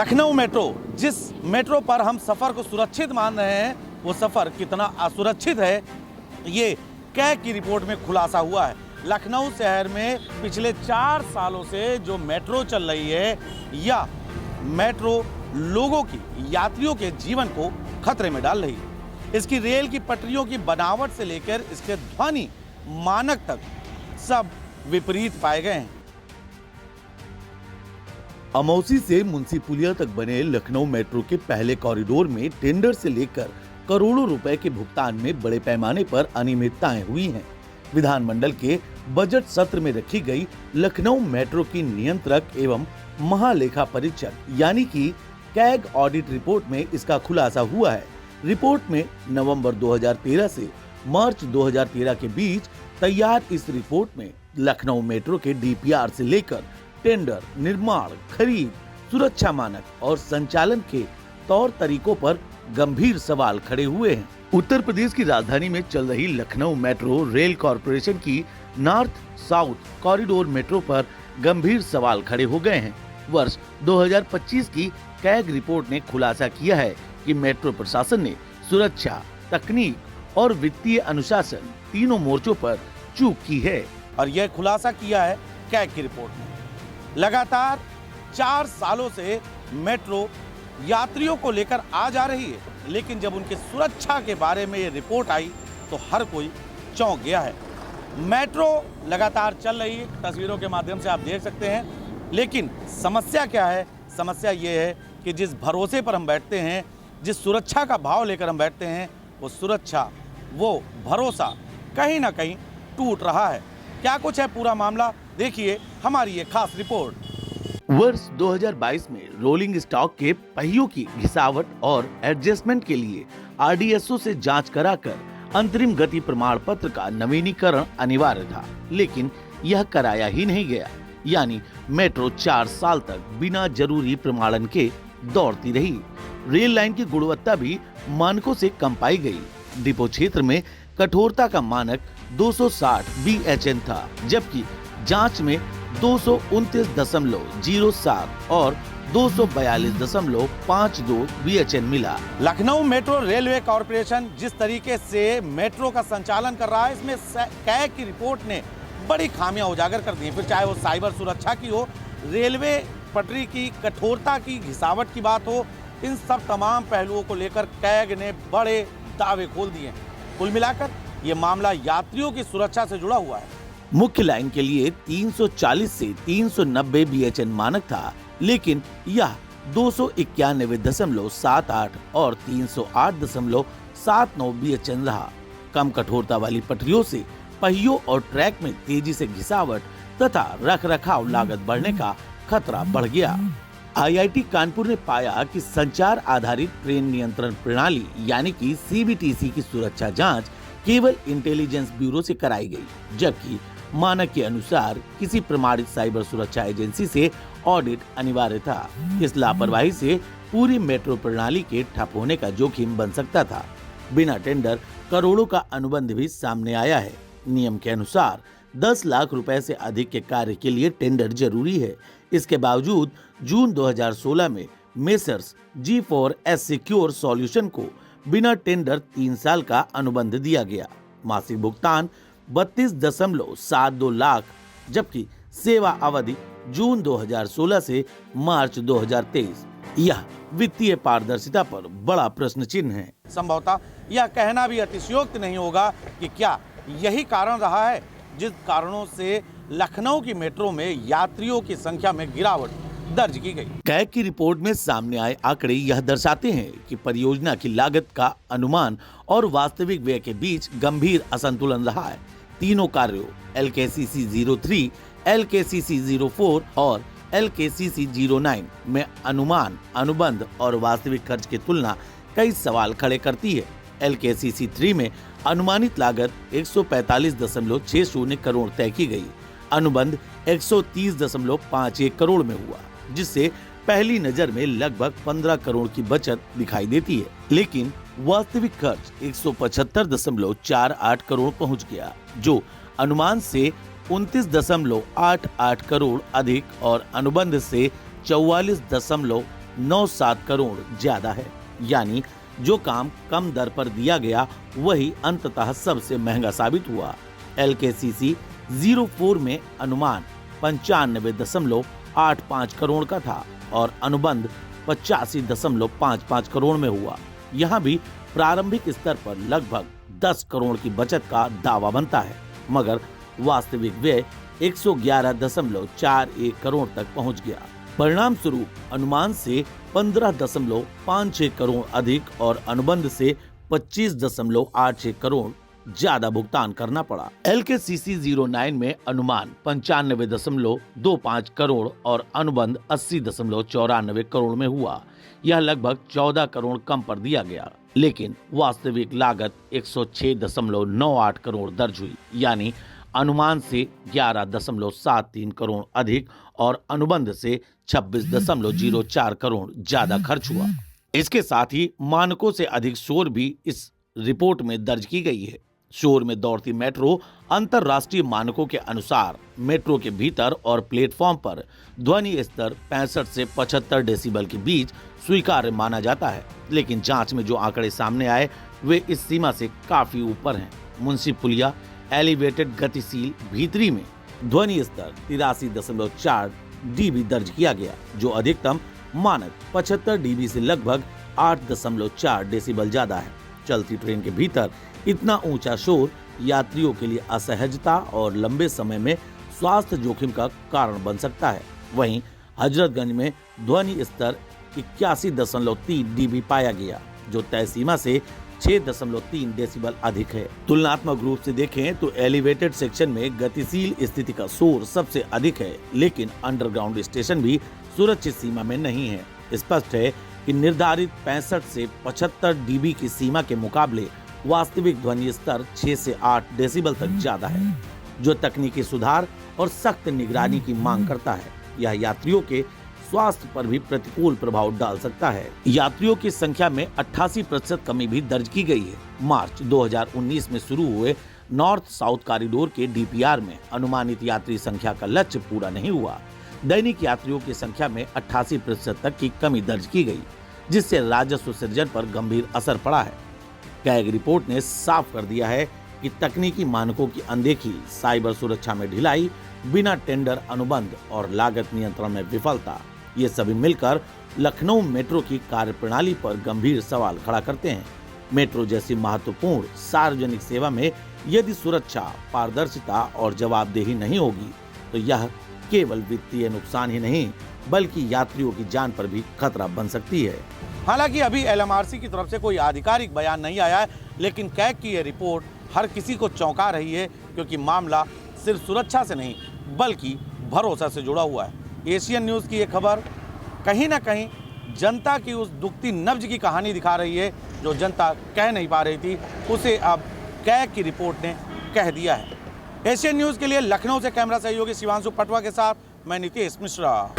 Lucknow metro, जिस metro पर हम सफ़र को सुरक्षित मान रहे हैं, वो सफ़र कितना असुरक्षित है, ये कैग की रिपोर्ट में खुलासा हुआ है। लखनऊ शहर में पिछले 4 सालों से जो मेट्रो चल रही है, या मेट्रो लोगों की, यात्रियों के जीवन को खतरे में डाल रही है। इसकी रेल की पटरियों की बनावट से लेकर इसके ध्वनि मानक तक सब विपरीत पाए गए हैं। अमौसी से मुंशी पुलिया तक बने लखनऊ मेट्रो के पहले कॉरिडोर में टेंडर से लेकर करोड़ों रुपए के भुगतान में बड़े पैमाने पर अनियमितताएं हुई हैं। विधानमंडल के बजट सत्र में रखी गई लखनऊ मेट्रो की नियंत्रक एवं महालेखा परीक्षक यानी कि कैग ऑडिट रिपोर्ट में इसका खुलासा हुआ है। रिपोर्ट में नवंबर 2013 से मार्च 2013 के बीच तैयार इस रिपोर्ट में लखनऊ मेट्रो के डीपीआर से लेकर टेंडर, निर्माण, खरीद, सुरक्षा मानक और संचालन के तौर तरीकों पर गंभीर सवाल खड़े हुए हैं। उत्तर प्रदेश की राजधानी में चल रही लखनऊ मेट्रो रेल कॉरपोरेशन की नॉर्थ साउथ कॉरिडोर मेट्रो पर गंभीर सवाल खड़े हो गए हैं। वर्ष 2025 की कैग रिपोर्ट ने खुलासा किया है कि मेट्रो प्रशासन ने सुरक्षा, तकनीक और वित्तीय अनुशासन तीनों मोर्चों पर चूक की है। और यह खुलासा किया है कैग की रिपोर्ट में। लगातार 4 सालों से मेट्रो यात्रियों को लेकर आ जा रही है, लेकिन जब उनकी सुरक्षा के बारे में ये रिपोर्ट आई तो हर कोई चौंक गया है। मेट्रो लगातार चल रही है, तस्वीरों के माध्यम से आप देख सकते हैं, लेकिन समस्या क्या है? समस्या ये है कि जिस भरोसे पर हम बैठते हैं, जिस सुरक्षा का भाव लेकर हम बैठते हैं, वो सुरक्षा, वो भरोसा कहीं ना कहीं टूट रहा है। क्या कुछ है पूरा मामला, देखिए हमारी ये खास रिपोर्ट। वर्ष 2022 में रोलिंग स्टॉक के पहियों की घिसावट और एडजस्टमेंट के लिए आरडीएसओ से जांच कराकर अंतरिम गति प्रमाण पत्र का नवीनीकरण अनिवार्य था, लेकिन यह कराया ही नहीं गया। यानी मेट्रो 4 साल तक बिना जरूरी प्रमाणन के दौड़ती रही। रेल लाइन की गुणवत्ता भी मानकों से कम पाई गई। डिपो क्षेत्र में कठोरता का मानक 260 BHN था, जबकि जांच में 229.07 और 242.52 BHN मिला। लखनऊ मेट्रो रेलवे कॉरपोरेशन जिस तरीके से मेट्रो का संचालन कर रहा है, इसमें कैग की रिपोर्ट ने बड़ी खामियां उजागर कर दी हैं। फिर चाहे वो साइबर सुरक्षा की हो, रेलवे पटरी की कठोरता की, घिसावट की बात हो, इन सब तमाम पहलुओं को लेकर कैग ने बड़े दावे खोल दिए हैं। कुल मिलाकर ये मामला यात्रियों की सुरक्षा से जुड़ा हुआ है। मुख्य लाइन के लिए 340 से 390 BHN मानक था, लेकिन यह 291.78 और 308.79 BHN रहा। कम कठोरता वाली पटरियों से पहियों और ट्रैक में तेजी से घिसावट तथा रखरखाव लागत बढ़ने का खतरा बढ़ गया। IIT कानपुर ने पाया कि संचार आधारित ट्रेन नियंत्रण प्रणाली यानी कि CBTC की सुरक्षा जांच केवल इंटेलिजेंस ब्यूरो से कराई गई, जबकि मानक के अनुसार किसी प्रमाणित साइबर सुरक्षा एजेंसी से ऑडिट अनिवार्य था। इस लापरवाही से पूरी मेट्रो प्रणाली के ठप होने का जोखिम बन सकता था। बिना टेंडर करोड़ों का अनुबंध भी सामने आया है। नियम के अनुसार 10 लाख रुपए से अधिक के कार्य के लिए टेंडर जरूरी है। इसके बावजूद जून 2016 में मेसर्स G4S सिक्योर सॉल्यूशन को बिना टेंडर 3 साल का अनुबंध दिया गया। मासिक भुगतान 32.72 लाख, जबकि सेवा अवधि जून 2016 से मार्च 2023। यह वित्तीय पारदर्शिता पर बड़ा प्रश्न चिन्ह है। संभवतः यह कहना भी अतिशयोक्त नहीं होगा कि क्या यही कारण रहा है जिस कारणों से लखनऊ की मेट्रो में यात्रियों की संख्या में गिरावट दर्ज की गई। कैग की रिपोर्ट में सामने आए आंकड़े यह दर्शाते हैं कि परियोजना की लागत का अनुमान और वास्तविक व्यय के बीच गंभीर असंतुलन रहा है। तीनों कार्यों LKCC 03, LKCC 04 और LKCC 09 में अनुमान, अनुबंध और वास्तविक खर्च की तुलना कई सवाल खड़े करती है। LKCC 3 में अनुमानित लागत 145.60 करोड़ तय की गई। अनुबंध 130.51 करोड़ में हुआ, जिससे पहली नजर में लगभग 15 करोड़ की बचत दिखाई देती है, लेकिन वास्तविक खर्च 175.48 करोड़ पहुंच गया, जो अनुमान से 29.88 करोड़ अधिक और अनुबंध से 97 करोड़ ज्यादा है। यानी जो काम कम दर पर दिया गया वही अंततः सबसे महंगा साबित हुआ। LKCC 04 में अनुमान 95.85 करोड़ का था और अनुबंध 85.55 करोड़ में हुआ। यहाँ भी प्रारंभिक स्तर पर लगभग 10 करोड़ की बचत का दावा बनता है, मगर वास्तविक व्यय 111.41 करोड़ तक पहुंच गया। परिणाम स्वरूप अनुमान से 15.56 करोड़ अधिक और अनुबंध से 25.86 करोड़ ज्यादा भुगतान करना पड़ा। LKCC 09 में अनुमान 95.25 करोड़ और अनुबंध 80.94 करोड़ में हुआ। यह लगभग 14 करोड़ कम पर दिया गया, लेकिन वास्तविक लागत 106.98 करोड़ दर्ज हुई। यानी अनुमान से 11.73 करोड़ अधिक और अनुबंध से 26.04 करोड़ ज्यादा खर्च हुआ। इसके साथ ही मानकों से अधिक शोर भी इस रिपोर्ट में दर्ज की गई है। शोर में दौड़ती मेट्रो अंतरराष्ट्रीय मानकों के अनुसार मेट्रो के भीतर और प्लेटफॉर्म पर ध्वनि स्तर 65 से 75 डेसिबल के बीच स्वीकार्य माना जाता है, लेकिन जांच में जो आंकड़े सामने आए वे इस सीमा से काफी ऊपर हैं। मुंशी पुलिया एलिवेटेड गतिशील भीतरी में ध्वनि स्तर 83.4 dB दर्ज किया गया, जो अधिकतम मानक 75 dB से लगभग 8.4 डेसिबल ज्यादा है। चलती ट्रेन के भीतर इतना ऊंचा शोर यात्रियों के लिए असहजता और लंबे समय में स्वास्थ्य जोखिम का कारण बन सकता है। वहीं हजरतगंज में ध्वनि स्तर 81.3 dB पाया गया, जो तय सीमा से 6.3 डेसिबल अधिक है। तुलनात्मक रूप से देखें तो एलिवेटेड सेक्शन में गतिशील स्थिति का शोर सबसे अधिक है, लेकिन अंडरग्राउंड स्टेशन भी सुरक्षित सीमा में नहीं है। स्पष्ट है कि निर्धारित 65 से 75 dB की सीमा के मुकाबले वास्तविक ध्वनि स्तर 6 से 8 डेसिबल तक ज्यादा है, जो तकनीकी सुधार और सख्त निगरानी की मांग करता है। यह यात्रियों के स्वास्थ्य पर भी प्रतिकूल प्रभाव डाल सकता है। यात्रियों की संख्या में 88% कमी भी दर्ज की गई है। मार्च 2019 में शुरू हुए नॉर्थ साउथ कॉरिडोर के DPR में अनुमानित यात्री संख्या का लक्ष्य पूरा नहीं हुआ। दैनिक यात्रियों की संख्या में 88% तक की कमी दर्ज की गई, जिससे राजस्व सृजन पर गंभीर असर पड़ा है। कैग रिपोर्ट ने साफ कर दिया है कि तकनीकी मानकों की अनदेखी, साइबर सुरक्षा में ढिलाई, बिना टेंडर अनुबंध और लागत नियंत्रण में विफलता, ये सभी मिलकर लखनऊ मेट्रो की कार्यप्रणाली पर गंभीर सवाल खड़ा करते हैं। मेट्रो जैसी महत्वपूर्ण सार्वजनिक सेवा में यदि सुरक्षा, पारदर्शिता और जवाबदेही नहीं होगी तो यह केवल वित्तीय नुकसान ही नहीं बल्कि यात्रियों की जान पर भी खतरा बन सकती है। हालांकि अभी LMRC की तरफ से कोई आधिकारिक बयान नहीं आया है, लेकिन कैग की यह रिपोर्ट हर किसी को चौंका रही है, क्योंकि मामला सिर्फ सुरक्षा से नहीं बल्कि भरोसा से जुड़ा हुआ है। एशियन न्यूज़ की ये खबर कहीं ना कहीं जनता की उस दुखती नब्ज की कहानी दिखा रही है, जो जनता कह नहीं पा रही थी, उसे अब कैग की रिपोर्ट ने कह दिया है। एशियन न्यूज़ के लिए लखनऊ से कैमरा सहयोगी शिवांशु पटवा के साथ मैं नीतीश मिश्रा।